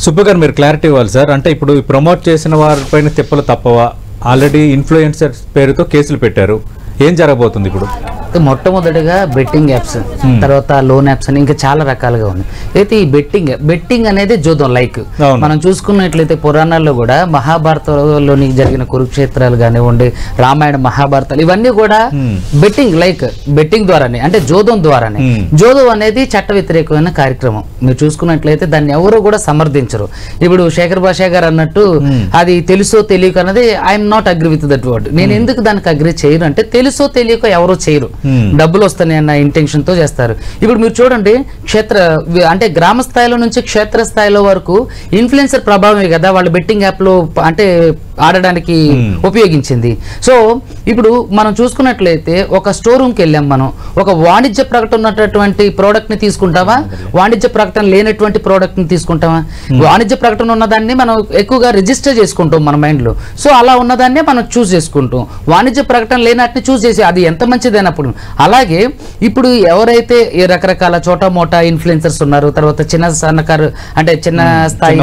సుబ్బు గారు మీరు క్లారిటీ ఇవ్వాలి సార్. అంటే ఇప్పుడు ప్రమోట్ చేసిన వారిపైన తిప్పలు తప్పవా? ఆల్రెడీ ఇన్ఫ్లుయెన్సర్స్ పేరుతో కేసులు పెట్టారు, ఏం జరగబోతుంది ఇప్పుడు? మొట్టమొదటిగా బెట్టింగ్ యాప్స్, తర్వాత లోన్ యాప్స్ అని ఇంకా చాలా రకాలుగా ఉన్నాయి. అయితే ఈ బెట్టింగ్ అనేది జోదం. లైక్ మనం చూసుకున్నట్లయితే పురాణాల్లో కూడా మహాభారతంలోని జరిగిన కురుక్షేత్రాలు కానివ్వండి, రామాయణ మహాభారతాలు ఇవన్నీ కూడా బెట్టింగ్ ద్వారానే, అంటే జోదం ద్వారానే. జోదం అనేది చట్ట వ్యతిరేకమైన కార్యక్రమం. మీరు చూసుకున్నట్లయితే దాన్ని ఎవరు కూడా సమర్థించరు. ఇప్పుడు శేఖర్ భాషా గారు అన్నట్టు అది తెలుసో తెలియక అన్నది I'm not agree with that word. నేను ఎందుకు దానికి అగ్రీ చేయను అంటే తెలుసో తెలియక ఎవరో చేయరు, డబ్బులు వస్తాయి అన్న ఇంటెన్షన్ తో చేస్తారు. ఇప్పుడు మీరు చూడండి, అంటే గ్రామ స్థాయిలో నుంచి క్షేత్ర స్థాయిలో వరకు ఇన్ఫ్లుయెన్సర్ ప్రభావమే కదా వాళ్ళు బెట్టింగ్ యాప్ లో అంటే ఆడడానికి ఉపయోగించింది. సో ఇప్పుడు మనం చూసుకున్నట్లయితే ఒక స్టోర్ రూమ్కి వెళ్ళాం, మనం ఒక వాణిజ్య ప్రకటన ఉన్నటువంటి ప్రోడక్ట్ ని తీసుకుంటామా, వాణిజ్య ప్రకటన లేనటువంటి ప్రోడక్ట్ ని తీసుకుంటామా? వాణిజ్య ప్రకటన ఉన్నదాన్ని మనం ఎక్కువగా రిజిస్టర్ చేసుకుంటాం మన మైండ్ లో. సో అలా ఉన్నదాన్నే మనం చూస్ చేసుకుంటాం. వాణిజ్య ప్రకటన లేనట్టు చూస్ చేసి అది ఎంత మంచిదైనప్పుడు. అలాగే ఇప్పుడు ఎవరైతే ఈ రకరకాల చోటా మోటా ఇన్ఫ్లుయెన్సర్స్ ఉన్నారో, తర్వాత చిన్న సన్నకారు అంటే చిన్న స్థాయి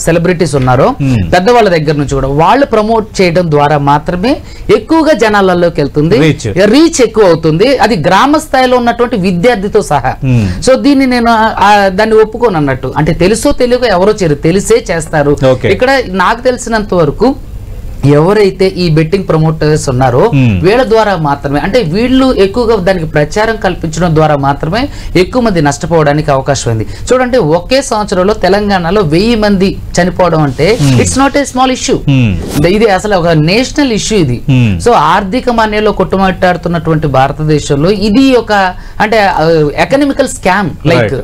సెలబ్రిటీస్ ఉన్నారో, పెద్దవాళ్ళ దగ్గర నుంచి కూడా వాళ్ళు ప్రమోట్ చేయడం ద్వారా మాత్రమే ఎక్కువగా జనాలలోకి వెళ్తుంది, రీచ్ ఎక్కువ అవుతుంది. అది గ్రామ స్థాయిలో ఉన్నటువంటి విద్యార్థితో సహా. సో దీన్ని నేను దాన్ని ఒప్పుకోను అన్నట్టు. అంటే తెలుసో తెలియక ఎవరో చేయరు, తెలిసే చేస్తారు. ఇక్కడ నాకు తెలిసినంత వరకు ఎవరైతే ఈ బెట్టింగ్ ప్రమోటర్స్ ఉన్నారో వీళ్ళ ద్వారా మాత్రమే, అంటే వీళ్ళు ఎక్కువగా దానికి ప్రచారం కల్పించడం ద్వారా మాత్రమే ఎక్కువ మంది నష్టపోవడానికి అవకాశం ఉంది. చూడండి, ఒకే సంవత్సరంలో తెలంగాణలో 1000 మంది చనిపోవడం అంటే it's not a small issue. ఇది అసలు ఒక నేషనల్ ఇష్యూ ఇది. సో ఆర్థిక మాన్యంలో కొట్టుమాట్లాడుతున్నటువంటి భారతదేశంలో ఇది ఒక అంటే ఎకనామికల్ స్కామ్ లైక్.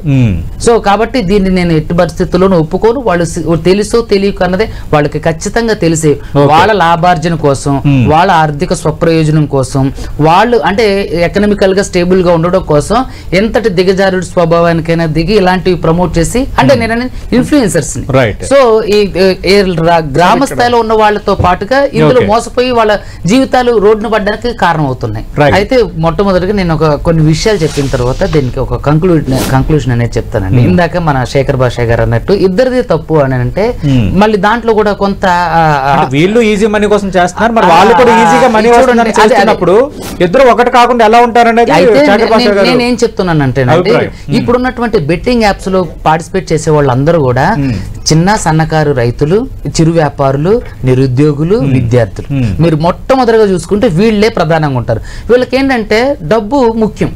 సో కాబట్టి దీన్ని నేను ఎట్టి పరిస్థితుల్లోనూ ఒప్పుకోను. వాళ్ళు తెలుసో తెలియక అన్నదే వాళ్ళకి ఖచ్చితంగా తెలిసే, వాళ్ళ లాభార్జన కోసం, వాళ్ళ ఆర్థిక స్వప్రయోజనం కోసం, వాళ్ళు అంటే ఎకనామికల్ గా స్టేబుల్ గా ఉండడం కోసం ఎంతటి దిగజారుడు స్వభావానికైనా దిగి ఇలాంటివి ప్రమోట్ చేసి, అంటే నేను ఇన్ఫ్లుయెన్సర్స్ ని, సో ఈ గ్రామ స్థాయిలో ఉన్న వాళ్ళతో పాటుగా ఇందులో మోసపోయి వాళ్ళ జీవితాలు రోడ్డును పడడానికి కారణం అవుతున్నాయి. అయితే మొట్టమొదటిగా నేను కొన్ని విషయాలు చెప్పిన తర్వాత దీనికి ఒక కంక్లూజన్ అనేది చెప్తానండి. ఇందాక మన శేఖర్ భాషా గారు అన్నట్టు ఇద్దరిది తప్పు అని అంటే మళ్ళీ దాంట్లో కూడా కొంత వీళ్ళు ఈజీ మనీ కోసం చేస్తున్నారు, మరి వాళ్ళు కూడా ఈజీగా మనీ వస్తుందని చేస్తున్నప్పుడు ఇద్దరు ఒకటి కాకుండా ఎలా ఉంటారనేది. నేనేం చెప్తున్నానంటే ఇప్పుడున్నటువంటి బెట్టింగ్ యాప్స్ లో పార్టిసిపేట్ చేసే వాళ్ళందరూ కూడా చిన్న సన్నకారు రైతులు, చిరు వ్యాపారులు, నిరుద్యోగులు, విద్యార్థులు. మీరు మొట్టమొదటిగా చూసుకుంటే వీళ్ళే ప్రధానంగా ఉంటారు. వీళ్ళకి ఏంటంటే డబ్బు ముఖ్యం.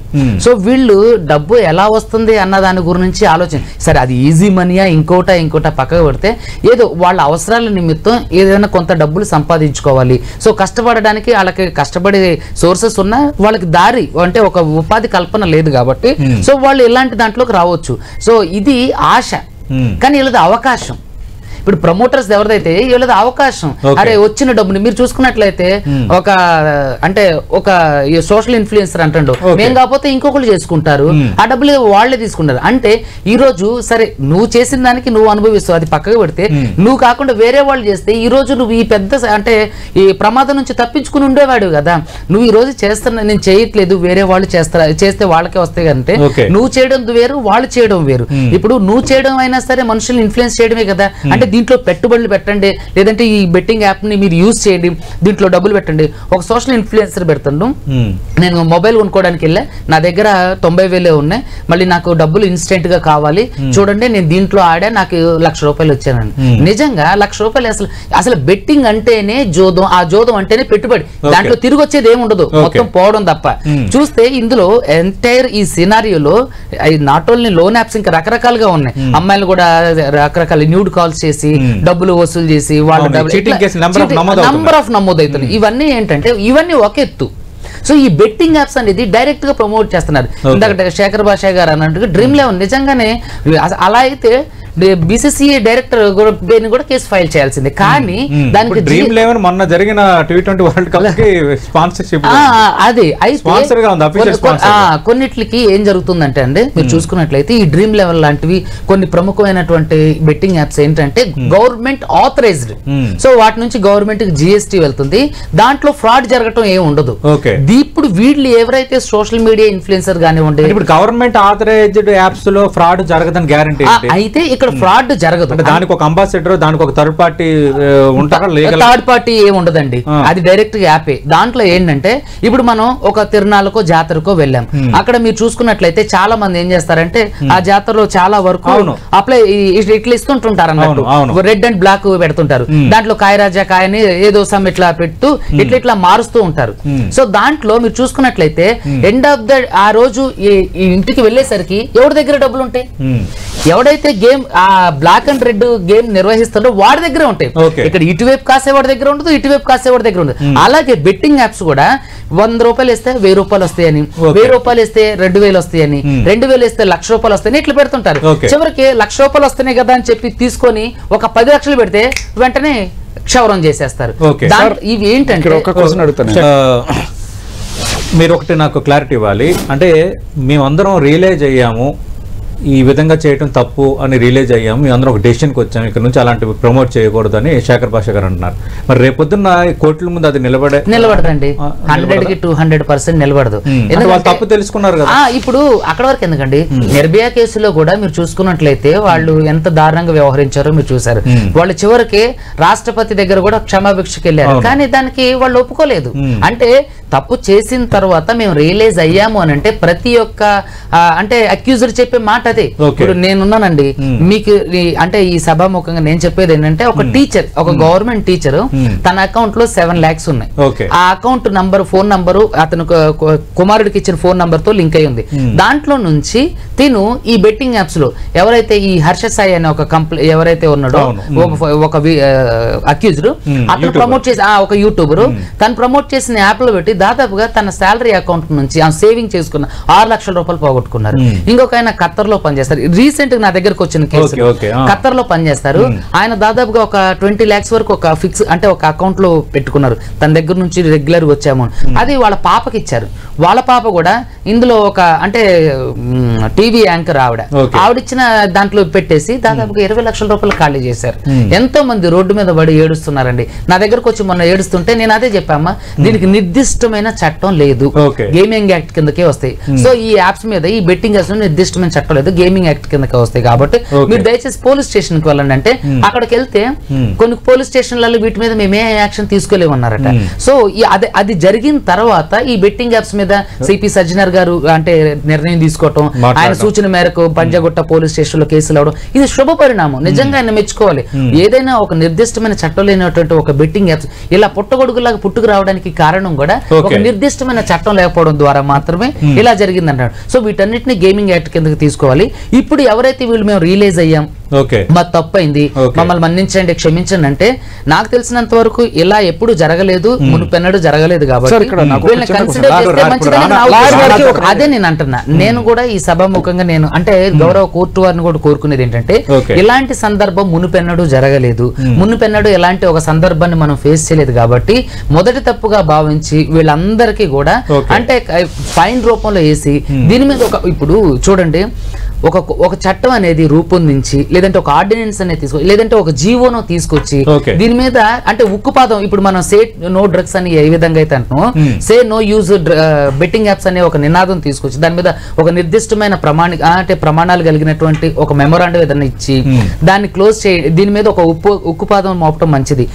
సో వీళ్ళు డబ్బు ఎలా వస్తుంది అన్న దాని గురించి ఆలోచన, సరే అది ఈజీ మనీయా ఇంకోటా పక్కకు పెడితే ఏదో వాళ్ళ అవసరాల నిమిత్తం ఏదైనా కొంత డబ్బులు సంపాదించుకోవాలి. సో కష్టపడడానికి వాళ్ళకి కష్టపడే సోర్సెస్ ఉన్నా వాళ్ళకి దారి అంటే ఒక ఉపాధి కల్పన లేదు కాబట్టి సో వాళ్ళు ఇలాంటి దాంట్లోకి రావచ్చు. సో ఇది ఆశ, కానీ వీళ్ళది అవకాశం. ఇప్పుడు ప్రమోటర్స్ ఎవరిదైతే వీళ్ళది అవకాశం. అరే వచ్చిన డబ్బుని మీరు చూసుకున్నట్లయితే ఒక సోషల్ ఇన్ఫ్లుయెన్సర్ అంటాడు, మేము కాకపోతే ఇంకొకళ్ళు చేసుకుంటారు, ఆ డబ్బులు వాళ్లే తీసుకుంటారు. అంటే ఈ రోజు సరే నువ్వు చేసిన దానికి నువ్వు అనుభవిస్తావు, అది పక్కకు పెడితే నువ్వు కాకుండా వేరే వాళ్ళు చేస్తే ఈ రోజు నువ్వు ఈ పెద్ద అంటే ఈ ప్రమాదం నుంచి తప్పించుకుని ఉండేవాడు కదా. నువ్వు ఈ రోజు చేస్తున్నా, నేను చేయట్లేదు, వేరే వాళ్ళు చేస్తే వాళ్ళకే వస్తాయి అంటే నువ్వు చేయడం వేరు, వాళ్ళు చేయడం వేరు. ఇప్పుడు నువ్వు చేయడం అయినా సరే మనుషుల్ని ఇన్ఫ్లుయెన్స్ చేయడమే కదా. అంటే దీంట్లో పెట్టుబడులు పెట్టండి, లేదంటే ఈ బెట్టింగ్ యాప్ ని మీరు యూజ్ చేయండి, దీంట్లో డబ్బులు పెట్టండి. ఒక సోషల్ ఇన్ఫ్లుయెన్సర్ పెడతాను, నేను మొబైల్ కొనుక్కోవడానికి వెళ్ళా, నా దగ్గర 90,000 ఉన్నాయి, మళ్ళీ నాకు డబ్బులు ఇన్స్టెంట్ గా కావాలి, చూడండి నేను దీంట్లో ఆడా నాకు ₹1,00,000 వచ్చానండి. నిజంగా ₹1,00,000 అసలు బెట్టింగ్ అంటేనే జోదం, ఆ జోదం అంటేనే పెట్టుబడి, దాంట్లో తిరిగి వచ్చేది ఏమి ఉండదు, మొత్తం పోవడం తప్ప. చూస్తే ఇందులో ఎంటైర్ ఈ సినారియోలో నాట్ ఓన్లీ లోన్ యాప్స్ ఇంకా రకరకాలుగా ఉన్నాయి. అమ్మాయిలు కూడా రకరకాల న్యూడ్ కాల్స్ చేసి డబ్బులు వసూలు చేసి వాళ్ళ నంబర్ ఆఫ్ నమోదవుతుంది. ఇవన్నీ ఏంటంటే ఇవన్నీ ఒక ఎత్తు. సో ఈ బెట్టింగ్ యాప్స్ అనేది డైరెక్ట్ గా ప్రమోట్ చేస్తున్నారు. ఇందాక శేఖర్ భాషా గారు అన్నట్టుగా డ్రీమ్ 11 నిజంగానే అలా అయితే బీసీసీఐ డైరెక్టర్ కూడా కేసు ఫైల్ చేయాల్సిందే. కానీ దానికి డ్రీమ్ 11 మొన్న జరిగిన T20 వరల్డ్ కప్ కి స్పాన్సర్షిప్ అదే కొన్నిట్లకి ఏం జరుగుతుందంటే అండి మీరు చూసుకున్నట్లయితే ఈ డ్రీమ్ 11 లాంటివి కొన్ని ప్రముఖమైనటువంటి బెట్టింగ్ యాప్స్ ఏంటంటే గవర్నమెంట్ ఆథరైజ్డ్. సో వాటి నుంచి గవర్నమెంట్ కి GST వెళ్తుంది, దాంట్లో ఫ్రాడ్ జరగటం ఏమి ఉండదు. ఇప్పుడు వీళ్ళు ఎవరైతే సోషల్ మీడియా ఇన్ఫ్లుయెన్సర్ గానివ్వండి, ఇప్పుడు గవర్నమెంట్ ఆథరైజ్డ్ యాప్స్ లో ఫ్రాడ్ జరగదని గ్యారంటీ అయితే ఇక్కడ ఫ్రాడ్ జరగదు. దానికి ఒక అంబాసిడర్, దానికి ఒక థర్డ్ పార్టీ ఉంటారా? థర్డ్ పార్టీ ఏమి ఉండదండి, అది డైరెక్ట్ గా యాపే. దాంట్లో ఏంటంటే ఇప్పుడు మనం ఒక తిరునాళ్ళకో జాతరకో వెళ్ళాం, అక్కడ మీరు చూసుకున్నట్లయితే చాలా మంది ఏం చేస్తారంటే ఆ జాతరలో చాలా వరకు అప్లై ఇట్లా ఇస్తుంటుంటారు అన్నట్టు, రెడ్ అండ్ బ్లాక్ పెడుతుంటారు, దాంట్లో కాయరాజా కాయని ఏదో సమ్ ఇట్లా పెట్టు ఇట్లా మారుస్తూ ఉంటారు. సో దాంట్లో మీరు చూసుకున్నట్లయితే ఎండ్ ఆఫ్ ద ఆ రోజు ఈ ఇంటికి వెళ్ళేసరికి ఎవరి దగ్గర డబ్బులు ఉంటాయి? ఎవడైతే గేమ్ ఆ బ్లాక్ అండ్ రెడ్ గేమ్ నిర్వహిస్తుందో వాడి దగ్గర ఉంటాయి. ఇక్కడ ఇటువైపు కాసేవాడి దగ్గర ఉండదు, ఇటువైపు కాసేవాడి దగ్గర ఉండదు. అలాగే బెట్టింగ్ యాప్స్ కూడా 100 రూపాయలు ఇస్తే 1000 రూపాయలు వస్తాయని, 1000 రూపాయలు ఇస్తే 2000 వస్తాయని, 2000 ఇస్తే 1,00,000 రూపాయలు వస్తాయని ఇట్లా పెడుతుంటారు. చివరికి 1,00,000 రూపాయలు వస్తున్నాయి కదా అని చెప్పి తీసుకొని ఒక 10 లక్షలు పెడితే వెంటనే క్షవరం చేసేస్తారు. ఇవి ఏంటంటే మీరు ఒకటి నాకు క్లారిటీ ఇవ్వాలి. అంటే మేమందరం రియలైజ్ అయ్యాము ఈ విధంగా చేయడం తప్పు అని రియలైజ్ అయ్యాము, మేమందరం ఒక డెసిషన్కి వచ్చాము ఇక్కడ నుంచి అలాంటివి ప్రమోట్ చేయకూడదు అని శేఖర్ భాష గారు అంటున్నారు. మరి రేపొద్దున్న కోర్టుల ముందు అది నిలబడదండి, 100కి 200% నిలబడదు. వాళ్ళు తప్పు తెలుసుకున్నారు కదా. ఇప్పుడు అక్కడ వరకు ఎందుకండి, నిర్భయ కేసులో కూడా మీరు చూసుకున్నట్లయితే వాళ్ళు ఎంత దారుణంగా వ్యవహరించారో మీరు చూసారు. వాళ్ళు చివరికి రాష్ట్రపతి దగ్గర కూడా క్షమాభిక్షకి వెళ్ళారు, కానీ దానికి వాళ్ళు ఒప్పుకోలేదు. అంటే తప్పు చేసిన తర్వాత మేము రియలైజ్ అయ్యాము అని అంటే ప్రతి ఒక్క అంటే అక్యూజర్ చెప్పే మాట అదే. ఇప్పుడు నేనున్నానండి మీకు అంటే ఈ సభాముఖంగా నేను చెప్పేది ఏంటంటే ఒక టీచర్, ఒక గవర్నమెంట్ టీచర్ తన అకౌంట్ లో 7 lakhs ఉన్నాయి. ఆ అకౌంట్ నంబర్, ఫోన్ నంబరు అతను కుమారుడికి ఇచ్చిన ఫోన్ నంబర్ తో లింక్ అయి ఉంది. దాంట్లో నుంచి తిను ఈ బెట్టింగ్ యాప్స్ లో ఎవరైతే ఈ హర్ష సాయి అనే ఒక ఎవరైతే ఉన్నాడో ఒక అక్యూజ్డ్ అతను ప్రమోట్ చేసి ఒక యూట్యూబర్ తను ప్రమోట్ చేసిన యాప్ లో పెట్టి దాదాపుగా తన శాలరీ అకౌంట్ నుంచి ఆ సేవింగ్ చేసుకున్న 6 లక్షల రూపాయలు పోగొట్టుకున్నారు. ఇంకొక ఆయన ఖత్తర్ లో పనిచేస్తారు, రీసెంట్ గా నా దగ్గరకు వచ్చిన కేసు, ఖత్తర్ లో పనిచేస్తారు. ఆయన దాదాపుగా ఒక 20 lakhs వరకు ఒక ఫిక్స్ అంటే ఒక అకౌంట్ లో పెట్టుకున్నారు. తన దగ్గర నుంచి రెగ్యులర్ వచ్చాము, అది వాళ్ళ పాపకి ఇచ్చారు. వాళ్ళ పాప కూడా ఇందులో ఒక అంటే టీవీ యాంకర్ ఆవిడిచ్చిన దాంట్లో పెట్టేసి దాదాపుగా 20 లక్షల రూపాయలు ఖాళీ చేశారు. ఎంతో మంది రోడ్డు మీద పడి ఏడుస్తున్నారండి. నా దగ్గరకు వచ్చి మొన్న ఏడుస్తుంటే నేను అదే చెప్పామ్మా, దీనికి నిర్దిష్టమైన చట్టం లేదు, గేమింగ్ యాక్ట్ కిందకే వస్తాయి. సో ఈ యాప్స్ మీద ఈ బెట్టింగ్ యాప్స్ నిర్దిష్టమైన చట్టం లేదు, గేమింగ్ యాక్ట్ కిందకే వస్తాయి. కాబట్టి మీరు దయచేసి పోలీస్ స్టేషన్ కి వెళ్ళండి అంటే అక్కడికి వెళ్తే కొన్ని పోలీస్ స్టేషన్లలో వీటి మీద మేమే యాక్షన్ తీసుకోలేమన్నారట. సో అది జరిగిన తర్వాత ఈ బెట్టింగ్ యాప్స్ మీద సిపి సజ్జనర్ గారు అంటే నిర్ణయం తీసుకోవటం, ఆయన సూచన మేరకు పంజాగుట్ట పోలీస్ స్టేషన్ లో కేసులు అవడం, ఇది శుభ పరిణామం. నిజంగా ఆయన మెచ్చుకోవాలి. ఏదైనా ఒక నిర్దిష్టమైన చట్టం లేనటువంటి ఒక బెట్టింగ్ యాప్స్ ఇలా పుట్టగొడుగులాగా పుట్టుకు రావడానికి కారణం కూడా ఒక నిర్దిష్టమైన చట్టం లేకపోవడం ద్వారా మాత్రమే ఇలా జరిగింది అంటాడు. సో వీటన్నిటిని గేమింగ్ యాక్ట్ కిందకి తీసుకోవాలి. ఇప్పుడు ఎవరైతే వీళ్ళు మేము రియలైజ్ అయ్యాం మా తప్పైంది మమ్మల్ని మన్నించండి క్షమించండి అంటే నాకు తెలిసినంత వరకు ఇలా ఎప్పుడు జరగలేదు, మునుపెన్నడూ జరగలేదు. కాబట్టి అదే నేను అంటున్నా. నేను కూడా ఈ సభాముఖంగా నేను అంటే గౌరవ కోర్టు వారిని కూడా కోరుకునేది ఏంటంటే ఇలాంటి సందర్భం మునుపెన్నడూ జరగలేదు, మునుపెన్నడూ ఎలాంటి ఒక సందర్భాన్ని మనం ఫేస్ చేయలేదు. కాబట్టి మొదటి తప్పుగా భావించి వీళ్ళందరికీ కూడా అంటే ఫైన్ రూపంలో వేసి దీని మీద ఇప్పుడు చూడండి ఒక చట్టం అనేది రూపొందించి లేదంటే ఒక ఆర్డినెన్స్ అనేది తీసుకొచ్చి లేదంటే ఒక జీవోను తీసుకొచ్చి దీని మీద అంటే ఉక్కుపాదం ఇప్పుడు మనం సే నో డ్రగ్స్ అని ఏ విధంగా అయితే అంటున్నాం, say no use betting apps అనే ఒక నినాదం తీసుకొచ్చి దాని మీద ఒక నిర్దిష్టమైన ప్రమాణాలు కలిగినటువంటి ఒక మెమోరాండం ఏదైనా ఇచ్చి దాన్ని క్లోజ్ చేయ దీని మీద ఒక ఉక్కుపాదం మోపటం మంచిది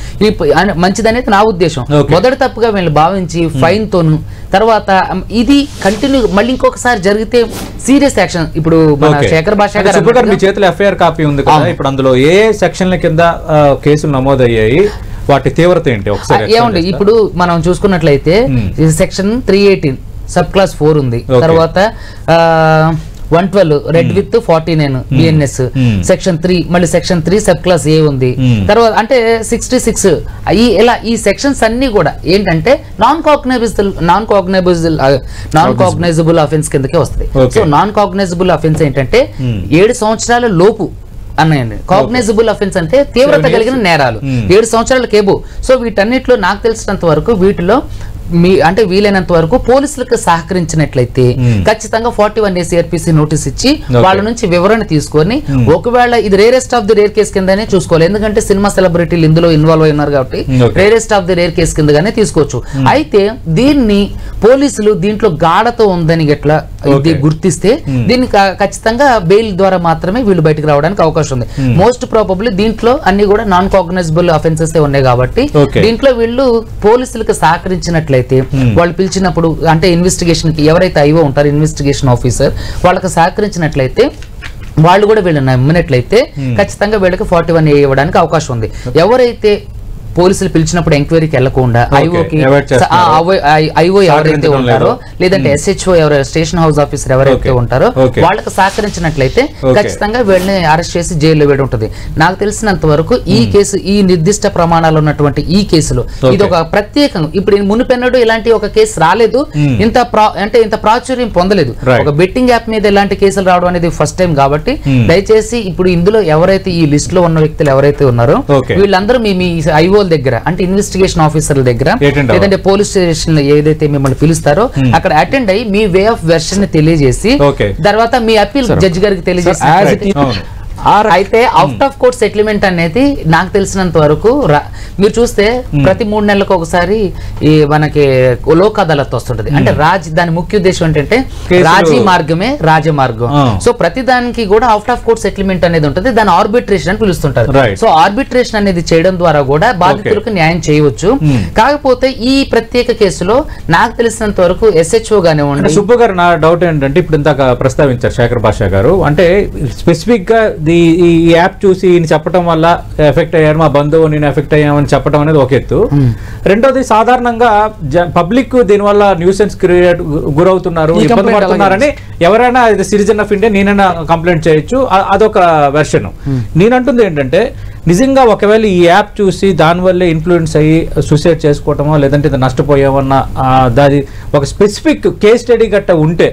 అనేది నా ఉద్దేశం. మొదటి తప్పుగా వీళ్ళు భావించి ఫైన్ తోను తర్వాత ఇది కంటిన్యూ మళ్ళీ ఇంకొకసారి జరిగితే సీరియస్ యాక్షన్. ఇప్పుడు మన శేఖర్ భాష గారు మీ చేతిలో ఎఫ్ఐఆర్ కాపీ ఉంది కదా, ఇప్పుడు అందులో ఏ సెక్షన్ల కింద కేసులు నమోదయ్యాయి, వాటి తీవ్రత ఏంటి ఒకసారి ఏమండి? ఇప్పుడు మనం చూసుకున్నట్లయితే సెక్షన్ 318 సబ్ క్లాస్ 4 ఉంది, తర్వాత 112 రెడ్ విత్ 49 బిఎన్ఎస్, సెక్షన్ 3 మళ్ళీ సెక్షన్ 3 సబ్ క్లాస్ ఏ ఉంది, తర్వాత అంటే 66 ఈ సెక్షన్స్ అన్ని కూడా ఏంటంటే నాన్ కాగ్నైజబుల్ అఫెన్స్ కిందకే వస్తాయి. సో నాన్ కాగ్నైజబుల్ అఫెన్స్ ఏంటంటే 7 సంవత్సరాల లోపు అన్నాయండి. కాగ్నైజబుల్ అఫెన్స్ అంటే తీవ్రత కలిగిన నేరాలు 7 సంవత్సరాల కేబు. సో వీటన్నిటిలో నాకు తెలిసినంత వరకు వీటిలో అంటే వీలైనంత వరకు పోలీసులకు సహకరించినట్లయితే ఖచ్చితంగా 41A CRPC నోటీస్ ఇచ్చి వాళ్ళ నుంచి వివరణ తీసుకొని ఒకవేళ ఇది rarest of the rare case కిందనే చూసుకోవాలి. ఎందుకంటే సినిమా సెలబ్రిటీలు ఇందులో ఇన్వాల్వ్ అయి ఉన్నారు కాబట్టి rarest of the rare case కిందగానే తీసుకోవచ్చు. అయితే దీన్ని పోలీసులు దీంట్లో గాఢత ఉందని గట్లా ఇది గుర్తిస్తే దీన్ని ఖచ్చితంగా బెయిల్ ద్వారా మాత్రమే వీళ్ళు బయటకు రావడానికి అవకాశం ఉంది. మోస్ట్ ప్రాబబ్లీ దీంట్లో అన్ని కూడా నాన్ కాగ్నైజబుల్ అఫెన్సెస్ ఉన్నాయి కాబట్టి దీంట్లో వీళ్ళు పోలీసులకు సహకరించినట్లయితే వాళ్ళు పిలిచినప్పుడు అంటే ఇన్వెస్టిగేషన్ కి ఎవరైతే ఐఓ ఉంటారో ఇన్వెస్టిగేషన్ ఆఫీసర్ వాళ్ళకి సహకరించినట్లయితే వాళ్ళు కూడా వీళ్ళు నమ్మినట్లయితే ఖచ్చితంగా వీళ్ళకి 41A ఇవ్వడానికి అవకాశం ఉంది. ఎవరైతే పోలీసులు పిలిచినప్పుడు ఎంక్వైరీకి వెళ్లకుండా ఐఓ ఎవరైతే ఉంటారో లేదంటే SHO ఎవరైతే స్టేషన్ హౌస్ ఆఫీసర్ ఎవరైతే ఉంటారో వాళ్ళకి సహకరించినట్లయితే ఖచ్చితంగా వీళ్ళని అరెస్ట్ చేసి జైల్లో వేడి ఉంటుంది. నాకు తెలిసినంత వరకు ఈ కేసు ఈ నిర్దిష్ట ప్రమాణాలు ఉన్నటువంటి ఈ కేసులో ఇది ఒక ప్రత్యేకంగా ఇప్పుడు మునిపెన్నడూ ఇలాంటి ఒక కేసు రాలేదు, ఇంత ప్రాచుర్యం పొందలేదు. ఒక బెట్టింగ్ యాప్ మీద ఇలాంటి కేసులు రావడం అనేది ఫస్ట్ టైం కాబట్టి దయచేసి ఇప్పుడు ఇందులో ఎవరైతే ఈ లిస్ట్ లో ఉన్న వ్యక్తులు ఎవరైతే ఉన్నారో వీళ్ళందరూ మీ ఐఓ దగ్గర అంటే ఇన్వెస్టిగేషన్ ఆఫీసర్ల దగ్గర లేదంటే పోలీస్ స్టేషన్ లో ఏదైతే మిమ్మల్ని పిలుస్తారో అక్కడ అటెండ్ అయ్యి మీ వే ఆఫ్ వెర్షన్ ని తెలియజేసి తర్వాత మీ అప్పీల్ జడ్జి గారికి తెలియజేసి అయితే అవుట్ ఆఫ్ కోర్ట్ సెటిల్మెంట్ అనేది నాకు తెలిసినంత వరకు మీరు చూస్తే ప్రతి 3 నెలలకు ఒకసారి ఈ మనకి లోక్ అదాలత్ వస్తుంటది. అంటే దాని ముఖ్య ఉద్దేశం ఏంటంటే రాజీ మార్గమే రాజమార్గం. సో ప్రతి దానికి కూడా అవుట్ ఆఫ్ కోర్ట్ సెటిల్మెంట్ అనేది ఉంటుంది, దాని ఆర్బిట్రేషన్ అని పిలుస్తుంటారు. సో ఆర్బిట్రేషన్ అనేది చేయడం ద్వారా కూడా బాధితులకు న్యాయం చేయవచ్చు. కాకపోతే ఈ ప్రత్యేక కేసులో నాకు తెలిసినంత వరకు SHO గానే ఉండి సుబ్బు గారు నా డౌట్ ఏంటంటే ఇప్పుడు ఇందాక ప్రస్తావించారు శేఖర్ భాషా గారు, అంటే స్పెసిఫిక్ గా ఈ యాప్ చూసి ఈయన చెప్పడం వల్ల ఎఫెక్ట్ అయ్యారు, మా బంధువు నేను ఎఫెక్ట్ అయ్యామని చెప్పడం అనేది ఒక ఎత్తు. రెండోది సాధారణంగా పబ్లిక్ దీనివల్ల న్యూసెన్స్ క్రియేట్ గురవుతున్నారు, ఇబ్బంది పడుతున్నారని ఎవరైనా సిటిజన్ ఆఫ్ ఇండియా నేనైనా కంప్లైంట్ చేయొచ్చు, అదొక వెర్షన్. నేనంటుంది ఏంటంటే నిజంగా ఒకవేళ ఈ యాప్ చూసి దానివల్లే ఇన్ఫ్లుయెన్స్ అయ్యి సూసైడ్ చేసుకోవటమో లేదంటే నష్టపోయామన్న దాని ఒక స్పెసిఫిక్ కేస్ స్టడీ గట్ట ఉంటే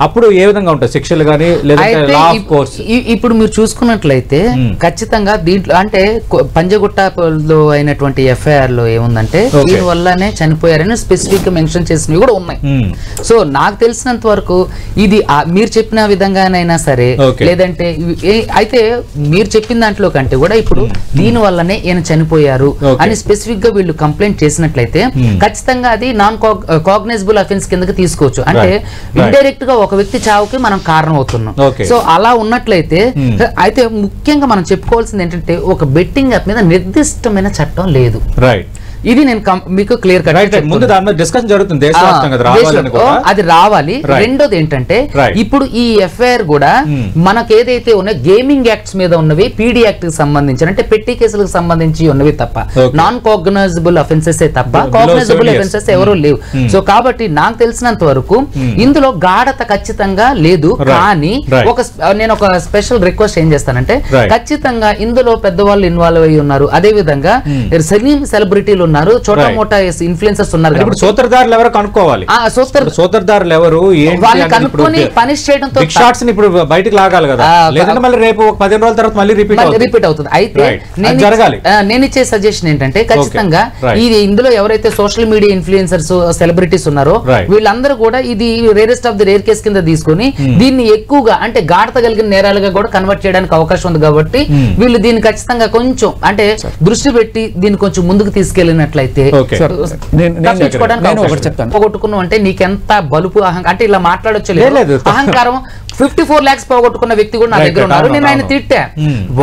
అప్పుడు ఏ విధంగా ఉంటాయి శిక్షలు కానీ లేదంటే లా ఆఫ్ కోర్స్? ఇప్పుడు మీరు చూసుకున్నట్లయితే ఖచ్చితంగా దీంట్లో అంటే పంజగుట్టలో అయినటువంటి FIR లో ఏముందంటే దీని వల్లనే చనిపోయారని స్పెసిఫిక్ గా మెన్షన్ చేసినవి కూడా ఉన్నాయి. సో నాకు తెలిసినంత వరకు ఇది మీరు చెప్పిన విధంగానైనా సరే లేదంటే అయితే మీరు చెప్పిన దాంట్లో కంటే కూడా ఇప్పుడు దీని వల్లనే ఈయన చనిపోయారు అని స్పెసిఫిక్ గా వీళ్ళు కంప్లైంట్ చేసినట్లయితే ఖచ్చితంగా అది నాన్ కాగ్నైజబుల్ అఫెన్స్ కిందకి తీసుకోవచ్చు. అంటే ఇండైరెక్ట్ గా ఒక వ్యక్తి చావుకి మనం కారణం అవుతున్నాం. సో అలా ఉన్నట్లయితే అయితే ముఖ్యంగా మనం చెప్పుకోవాల్సింది ఏంటంటే ఒక బెట్టింగ్ యాప్ మీద నిర్దిష్టమైన చట్టం లేదు. ఇది నేను మీకు క్లియర్ కట్ ముందు దాని మీద డిస్కషన్ జరుగుతుంది, అది రావాలి. రెండోది ఏంటంటే ఇప్పుడు ఈ FIR కూడా మనకు ఏదైతే ఉన్నాయో గేమింగ్ యాక్ట్స్ మీద ఉన్నవి PD యాక్ట్ కి సంబంధించి అంటే పెట్టి కేసులకు సంబంధించి ఉన్నవి తప్ప నాన్ కాగ్నైజబుల్ అఫెన్సెస్ తప్ప కాగ్నైజబుల్ అఫెన్సెస్ ఎవరూ లేవు. సో కాబట్టి నాకు తెలిసినంత వరకు ఇందులో గాఢత ఖచ్చితంగా లేదు. కానీ నేను ఒక స్పెషల్ రిక్వెస్ట్ ఏం చేస్తానంటే ఖచ్చితంగా ఇందులో పెద్దవాళ్ళు ఇన్వాల్వ్ అయ్యి ఉన్నారు, అదే విధంగా సెలబ్రిటీలు ఉన్నారు, చోటా మోటా ఇన్ఫ్లుయెన్సర్స్ ఉన్నారు. ఇప్పుడు సోదరదారులు ఎవరు కనుక్కోవాలి, సోదరదారులు ఎవరు కనుక్కొని పనిష్ చేయడంతో షార్ట్స్ ఇప్పుడు బయటకు లాగాలి కదా, లేదంటే మళ్ళీ రేపు 15 రోజుల తర్వాత మళ్ళీ రిపీట్ అవుతుంది. అయితే నేను ఇచ్చే సజెషన్ ఏంటంటే ఖచ్చితంగా ఇది ఇందులో ఎవరైతే సోషల్ మీడియా ఇన్ఫ్లుయెన్సర్స్ సెలబ్రిటీస్ ఉన్నారో వీళ్ళందరూ కూడా ఇది rarest of the rare case కింద తీసుకుని దీన్ని ఎక్కువగా అంటే గాఢత కలిగిన నేరాలుగా కూడా కన్వర్ట్ చేయడానికి అవకాశం ఉంది. కాబట్టి వీళ్ళు దీన్ని ఖచ్చితంగా కొంచెం అంటే దృష్టి పెట్టి దీన్ని కొంచెం ముందుకు తీసుకెళ్ళినట్లయితే పోగొట్టుకున్నావు అంటే నీకెంత బలుపు అంటే ఇలా మాట్లాడొచ్చు అహంకారం 54 lakhs పోగొట్టుకున్న వ్యక్తి కూడా నా దగ్గర ఉన్నారు. నేను ఆయన తిట్టా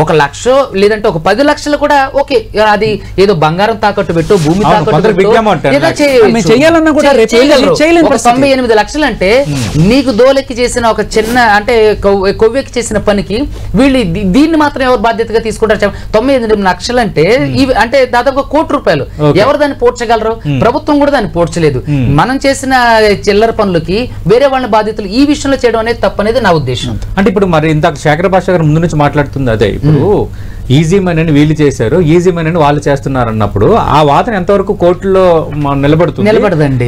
1 లక్ష లేదంటే ఒక 10 లక్షలు కూడా ఓకే, అది ఏదో బంగారం తాకట్టు పెట్టు భూమి తాకట్టు పెట్టు 98 లక్షలు అంటే నీకు దోలెక్కి చేసిన ఒక చిన్న అంటే కొవ్వెక్కి చేసిన పనికి వీళ్ళు దీన్ని మాత్రం ఎవరు బాధ్యతగా తీసుకుంటారు? 98 లక్షలు అంటే అంటే దాదాపు ₹1 కోటి. ఎవరు దాన్ని పోడ్చగలరు? ప్రభుత్వం కూడా దాన్ని పోడ్చలేదు. మనం చేసిన చిల్లర పనులకి వేరే వాళ్ళ బాధ్యతలు ఈ విషయంలో చేయడం అనేది తప్పనేది నా ఉద్దేశం. అంటే ఇప్పుడు మరి ఇంత శేఖర్ భాష గారు ముందు నుంచి మాట్లాడుతుంది అదే, ఇప్పుడు ఈజీ మనీ అని వీళ్ళు చేశారు, ఈజీ మనీ అని వాళ్ళు చేస్తున్నారు అన్నప్పుడు ఆ వాదన ఎంతవరకు కోర్టులో నిలబడదండి.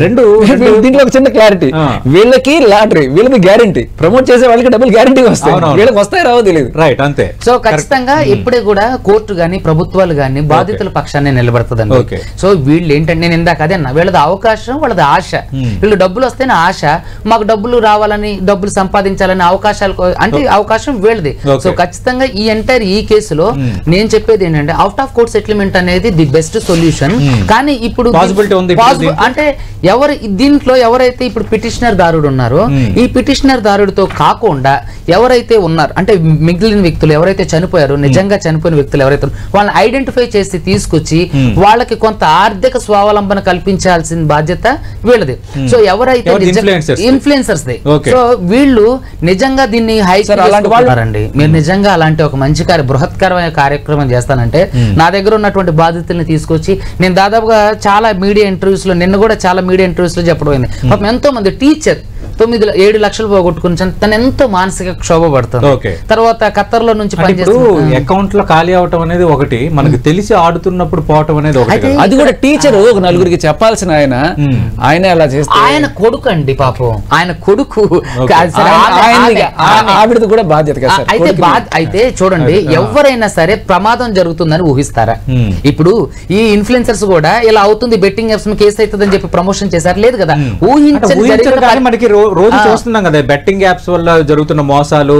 దీంట్లో ఒక చిన్న క్లారిటీ, వీళ్ళకి లాటరీ, వీళ్ళకి గ్యారంటీ, ప్రమోట్ చేసే వాళ్ళకి డబ్బులు గ్యారంటీ వస్తాయి, వీళ్ళకి వస్తాయి రావో తెలియదు. రైట్, అంతే. సో ఖచ్చితంగా ఇప్పుడే కూడా కోర్టు గానీ ప్రభుత్వాలు గానీ బాధితుల పక్షాన్ని నిలబడుతుందండి. సో వీళ్ళు ఏంటంటే నేను ఇందాక అదే అన్నా, వీళ్ళది అవకాశం, వాళ్ళది ఆశ. వీళ్ళు డబ్బులు వస్తేనే ఆశ, మాకు డబ్బులు రావాలని, డబ్బులు సంపాదించాలని అవకాశాలు, అంటే అవకాశం వీళ్ళది. సో ఖచ్చితంగా ఈ ఎంటైర్ ఈ కేసులో నేను చెప్పేది ఏంటంటే అవుట్ ఆఫ్ కోర్ట్ సెటిల్మెంట్ అనేది ది బెస్ట్ సొల్యూషన్. కానీ ఇప్పుడు అంటే దీంట్లో ఎవరైతే ఇప్పుడు పిటిషనర్ దారుడు ఉన్నారో, ఈ పిటిషనర్ దారుడితో కాకుండా ఎవరైతే ఉన్నారు అంటే మిగిలిన వ్యక్తులు ఎవరైతే చనిపోయారో, నిజంగా చనిపోయిన వ్యక్తులు ఎవరైతే వాళ్ళని ఐడెంటిఫై చేసి తీసుకొచ్చి వాళ్ళకి కొంత ఆర్థిక స్వావలంబన కల్పించాల్సిన బాధ్యత వీళ్ళది. సో ఎవరైతే ఇన్ఫ్లుయెన్సర్స్ ది, సో వీళ్ళు నిజంగా దీన్ని హైకోర్టుండి. మీరు నిజంగా అలాంటి ఒక మంచి బృహత్కరమైన కార్యక్రమం చేస్తానంటే నా దగ్గర ఉన్నటువంటి బాధితుల్ని తీసుకొచ్చి నేను దాదాపుగా చాలా మీడియా ఇంటర్వ్యూస్ లో, నిన్న కూడా చాలా మీడియా ఇంటర్వ్యూస్ లో చెప్పడం పాపం ఎంతో మంది టీచర్ 7 లక్షలు పోగొట్టుకుని తను ఎంతో మానసిక క్షోభ పడుతుంది. తర్వాత ఖత్తర్ లో నుంచి అకౌంట్ లో ఖాళీ అవటం అనేది ఒకటి, మనకి తెలిసి ఆడుతున్నప్పుడు పోవటం అనేది ఒకటి. అది కూడా టీచర్ ఒక నలుగురికి చెప్పాల్సిన ఆయన అలా చేస్తే ఆయన కొడుకు అండి పాపం, ఆయన కొడుకు ఆవిడది కూడా బాధ్యత. అయితే చూడండి, ఎవరైనా సరే ప్రమాదం జరుగుతుందని ఊహిస్తారా? ఇప్పుడు ఈ ఇన్ఫ్లుయెన్సర్స్ కూడా ఇలా అవుతుంది, బెట్టింగ్ యాప్స్ కేసు అవుతుందని చెప్పి ప్రమోషన్ చేశారు? లేదు కదా. మనకి రోజు చూస్తున్నాం కదా బెట్టింగ్ యాప్స్ వల్ల జరుగుతున్న మోసాలు,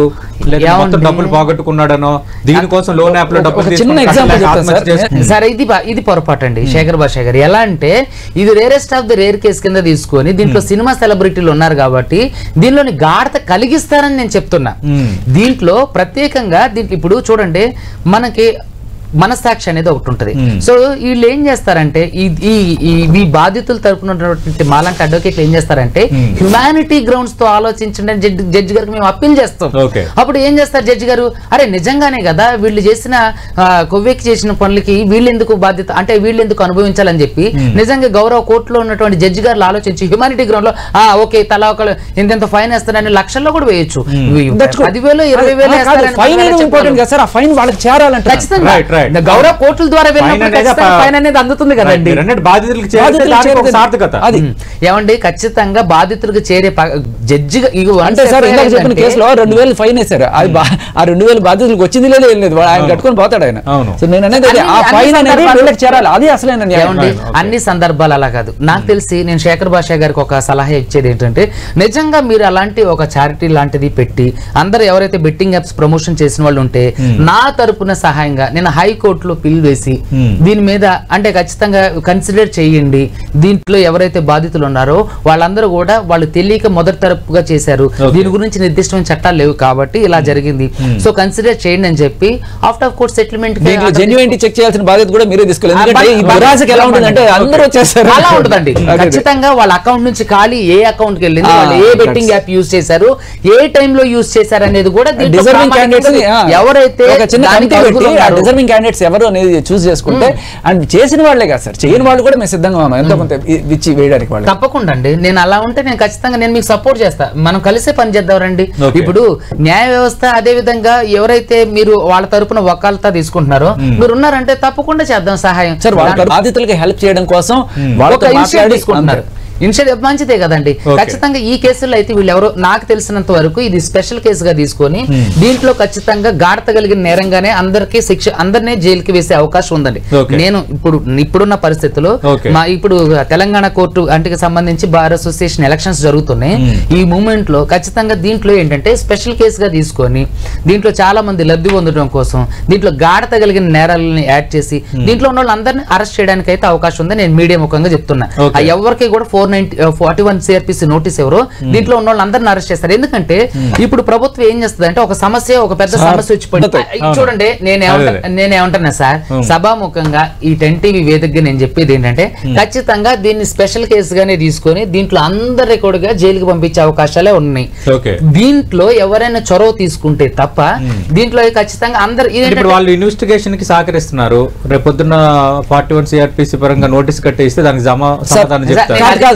డబ్బులు పోగొట్టుకున్నాడనో, దీనికోసం లోన్ యాప్ లో డబ్బులు. సరే, ఇది పొరపాటు అండి శేఖర్ భాష గారు. ఎలా అంటే ఇది rarest of the rare case కింద తీసుకొని దీంట్లో సినిమా సెలబ్రిటీలు ఉన్నారు కాబట్టి దీనిలోని గాఢత కలిగిస్తారని నేను చెప్తున్నా. దీంట్లో ప్రత్యేకంగా ఇప్పుడు చూడండి, మనకి మనస్సాక్షి అనేది ఒకటి ఉంటుంది. సో వీళ్ళు ఏం చేస్తారంటే ఈ బాధితుల తరపున మాలాంటి అడ్వకేట్లు ఏం చేస్తారంటే హ్యుమానిటీ గ్రౌండ్స్ తో ఆలోచించండి జడ్జి గారికి మేము అప్పీల్ చేస్తాం. అప్పుడు ఏం చేస్తారు జడ్జి గారు, అరే నిజంగానే కదా వీళ్ళు చేసిన కొవ్వెక్కి చేసిన పనులకి వీళ్ళెందుకు బాధ్యత, అంటే వీళ్ళెందుకు అనుభవించాలని చెప్పి నిజంగా గౌరవ కోర్టులో ఉన్నటువంటి జడ్జి గారు ఆలోచించి హ్యుమానిటీ గ్రౌండ్ లో ఓకే తలా ఒక ఇంత ఫైన్ వేస్తారని లక్షల్లో కూడా వేయచ్చు, 10,000 20,000 ఫైన్ వాళ్ళకి చేరాలంటే ఖచ్చితంగా గౌరవ కోర్టుల ద్వారా ఫైన్ అనేది అందుతుంది కదండి. ఏమండి ఖచ్చితంగా బాధితులకు చేరే జడ్జి అంటే సార్ చెప్పిన కేసులో 2,000 ఫైన్ వేశారు, అది ఆ 2,000 బాధితులకు వచ్చింది లేదు, ఆయన కట్టుకొని పోతాడు ఆయన. సో నేను అనేది ఆ ఫైన్ అనేది వీళ్ళకి చేరాలి, అది అసలైన ఏమండి. అన్ని సందర్భాలు అలా కాదు. నాకు తెలిసి నేను శేఖర్ భాష గారికి ఒక సలహా ఇచ్చేది ఏంటంటే, నిజంగా మీరు అలాంటి ఒక చారిటీ లాంటిది పెట్టి అందరూ ఎవరైతే బెట్టింగ్ యాప్స్ ప్రమోషన్ చేసిన వాళ్ళు ఉంటే నా తరపున సహాయంగా నేను హైకోర్టులో పిల్ వేసి దీని మీద అంటే ఖచ్చితంగా కన్సిడర్ చేయండి. దీంట్లో ఎవరైతే బాధితులు ఉన్నారో వాళ్ళందరూ కూడా వాళ్ళు తెలియక మొదటి తరపుగా చేశారు, దీని గురించి నిర్దిష్టమైన చట్టాలు లేవు కాబట్టి ఇలా జరిగింది, సో కన్సిడర్ చేయండి అని చెప్పి after of court settlement genuinity check చేయాల్సిన బాధ్యత కూడా మీరే తీసుకోవాలి. ఎందుకంటే ఈ దురాశకి ఎలా ఉంటుందంటే అందరూ వచ్చేస్తారు, అలా ఉంటుందండి. ఖచ్చితంగా వాళ్ళ అకౌంట్ నుంచి ఖాళీ ఏ అకౌంట్ కి వెళ్ళింది, వాళ్ళు ఏ బెట్టింగ్ యాప్ యూజ్ చేశారు, ఏ టైమ్ లో యూజ్ చేశారు అనేది కూడా డిజర్వింగ్ క్యాండిడేట్స్ ఎవరైతే డిజర్వింగ్ క్యాండిడేట్స్ ఎవరు అనేది చూస్ చేసుకుంటే అండ్ చేసిన వాళ్ళే కాదు సార్, చేయని వాళ్ళు కూడా మేము సిద్ధంగా ఉన్నాం ఎంతో కొంత ఇచ్చి వేయడానికి. వాళ్ళు తప్పకుండా అండి. నేను అలా ఉంటే నేను ఖచ్చితంగా నేను మీకు సపోర్ట్ చేస్తా, మనం కలిసే పని చేద్దాం రండి. ఇప్పుడు న్యాయ వ్యవస్థ అదే విధంగా ఎవరైతే మీరు వాళ్ళ తరపున వకాలతా తీసుకుంటున్నారో మీరు ఉన్నారంటే తప్పకుండా చేద్దాం సహాయం. సార్ వాళ్ళ బాధితులకి హెల్ప్ చేయడం కోసం వాళ్ళతో తీసుకుంటున్నారు, ఇన్షియేటివ్ మంచిదే కదండి. ఖచ్చితంగా ఈ కేసులో అయితే వీళ్ళు ఎవరో నాకు తెలిసినంత వరకు ఇది స్పెషల్ కేసుగా తీసుకొని దీంట్లో ఖచ్చితంగా గాఢత కలిగిన నేరంగానే అందరికీ శిక్ష, అందరినీ జైలుకి వేసే అవకాశం ఉందండి. నేను ఇప్పుడున్న పరిస్థితుల్లో ఇప్పుడు తెలంగాణ కోర్టు అంటికి సంబంధించి బార్ అసోసియేషన్ ఎలక్షన్స్ జరుగుతున్నాయి. ఈ మూమెంట్ లో ఖచ్చితంగా దీంట్లో ఏంటంటే స్పెషల్ కేసుగా తీసుకొని దీంట్లో చాలా మంది లబ్ధి పొందడం కోసం దీంట్లో గాఢత కలిగిన నేరాలని యాడ్ చేసి దీంట్లో ఉన్న వాళ్ళందరినీ అరెస్ట్ చేయడానికి అయితే అవకాశం ఉంది. నేను మీడియా ముఖంగా చెప్తున్నా, ఎవరికి కూడా 41 CRPC నోటీస్ ఎవరో దీంట్లో ఉన్న వాళ్ళందరినీ అరెస్ట్ చేస్తారు. ఎందుకంటే ఇప్పుడు ప్రభుత్వం ఏం చేస్తుంది అంటే ఒక సమస్య, ఒక పెద్ద సమస్య వచ్చి పడుతుంది. చూడండి నేనేమంటున్నా సార్, సభాముఖంగా ఈ 10 TV వేదికగా నేను చెప్పేది ఏంటంటే ఖచ్చితంగా దీన్ని స్పెషల్ కేసుగానే తీసుకొని దీంట్లో అందరి కూడా జైలుకి పంపించే అవకాశాలే ఉన్నాయి. దీంట్లో ఎవరైనా చొరవ తీసుకుంటే తప్ప దీంట్లో ఖచ్చితంగా అందరు వాళ్ళు ఇన్వెస్టిగేషన్ కి సహకరిస్తున్నారు. రేపొద్దున 41 CRPC పరంగా నోటీస్ కట్టేస్తే దానికి సమాధానం చెప్తారు.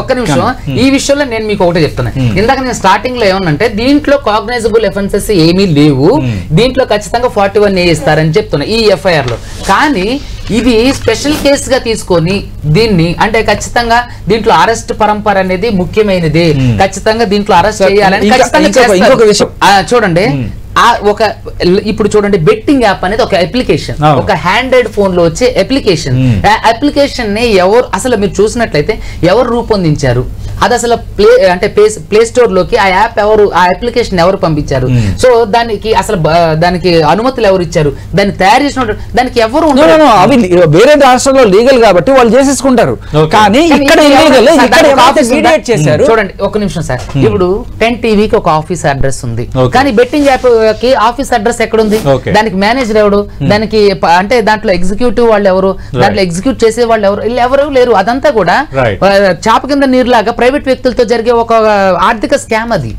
ఒక్క నిమిషం, ఈ విషయంలో నేను మీకు ఒకటే చెప్తున్నా. ఇందాక నేను స్టార్టింగ్ లో ఏమన్నంటే దీంట్లో కాగ్నైజబుల్ ఎఫెన్సెస్ ఏమీ లేవు, దీంట్లో ఖచ్చితంగా 41A ఇస్తారని చెప్తున్నా ఈ ఎఫ్ఐఆర్ లో. కానీ ఇది స్పెషల్ కేసు గా తీసుకొని దీన్ని అంటే ఖచ్చితంగా దీంట్లో అరెస్ట్ పరంపర అనేది ముఖ్యమైనది, ఖచ్చితంగా దీంట్లో అరెస్ట్ చేయాలని చూడండి. ఇప్పుడు చూడండి, బెట్టింగ్ యాప్ అనేది ఒక అప్లికేషన్, ఒక హ్యాండ్రెడ్ ఫోన్ లో వచ్చే అప్లికేషన్. అప్లికేషన్ ని ఎవరు అసలు మీరు చూసినట్లయితే ఎవరు రూపొందించారు, అది అసలు ప్లే స్టోర్ లోకి ఆ యాప్ ఎవరు, ఆ అప్లికేషన్ ఎవరు పంపించారు, సో దానికి అసలు దానికి అనుమతులు ఎవరు ఇచ్చారు, దాన్ని తయారు చేసిన దానికి ఎవరు అవి వేరే రాష్ట్రంలో లీగల్ కాబట్టి వాళ్ళు చేసేసుకుంటారు, కానీ ఇక్కడ చేశారు. చూడండి ఒక నిమిషం సార్, ఇప్పుడు 10TV ఒక ఆఫీస్ అడ్రస్ ఉంది, కానీ బెట్టింగ్ యాప్ కి ఆఫీస్ అడ్రస్ ఎక్కడుంది, దానికి మేనేజర్ ఎవడు, దానికి అంటే దాంట్లో ఎగ్జిక్యూటివ్ వాళ్ళు ఎవరు, దాంట్లో ఎగ్జిక్యూట్ చేసే వాళ్ళు ఎవరు, ఎవరు లేరు. అదంతా కూడా చాప కింద నీరులాగా ప్రైవేట్ వ్యక్తులతో జరిగే ఒక ఆర్థిక స్కామ్ అది.